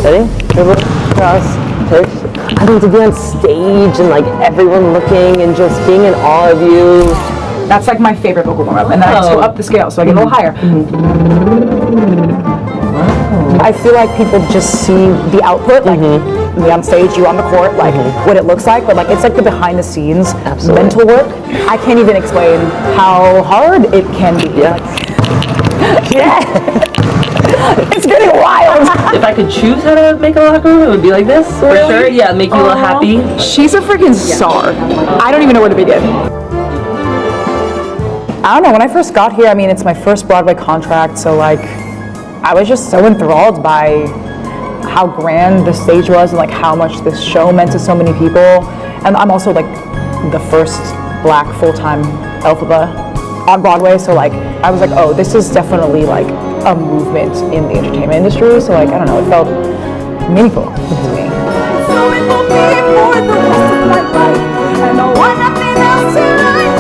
Ready? Dribble, cross, pitch. I mean, to be on stage and like everyone looking and just being in awe of you. That's like my favorite vocal warm-up. And then I just go up the scale, so I get a little higher. I feel like people just see the output, like me on stage, you on the court, like what it looks like, but like it's like the behind the scenes mental work. I can't even explain how hard it can be. Yeah. It's getting wild. If I could choose how to make a locker room, it would be like this, for sure. Yeah, make you a little happy. She's a freaking star. I don't even know where to begin. I don't know, when I first got here, I mean, it's my first Broadway contract, so like, I was just so enthralled by how grand the stage was and like how much this show meant to so many people. And I'm also like the first Black full-time Elphaba on Broadway, so like I was like, oh, this is definitely like a movement in the entertainment industry. So like, I don't know, it felt meaningful to me. So it will be for the rest of my life, and no one nothing else till I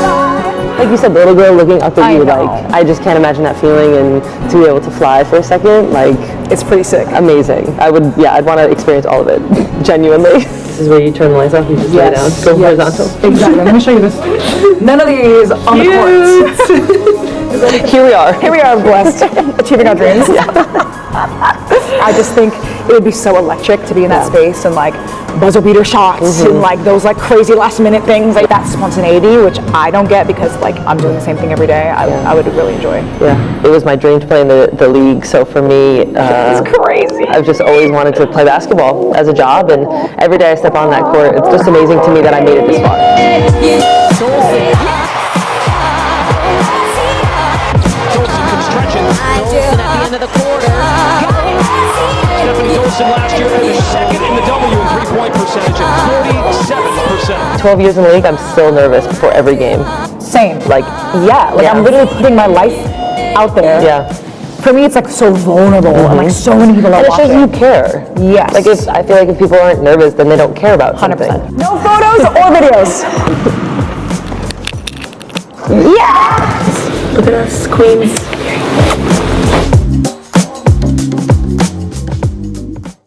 die. Like you said, the little girl looking up at you, like I just can't imagine that feeling, and to be able to fly for a second, like it's pretty sick. Amazing. I'd want to experience all of it, genuinely. This is where you turn the lights off and just lay down, go horizontal. Exactly. Let me show you this. None of these on the court. Here we are, blessed, achieving our dreams. I just think it would be so electric to be in that space and like buzzer beater shots and like those like crazy last minute things, like that spontaneity, which I don't get because like I'm doing the same thing every day. I would really enjoy. Yeah, it was my dream to play in the league, so for me, it's crazy. I've just always wanted to play basketball as a job, and every day I step on that court, it's just amazing to me that I made it this far. Last year finished second in the W in three-point percentage at 47%. 12 years in the league, I'm still nervous before every game. Same. I'm literally putting my life out there. Yeah. For me, it's like so vulnerable and like so many people are watching. And it shows you care. Yes. Like I feel like if people aren't nervous, then they don't care about something. 100%. No photos or videos. Yes! Look at us, queens.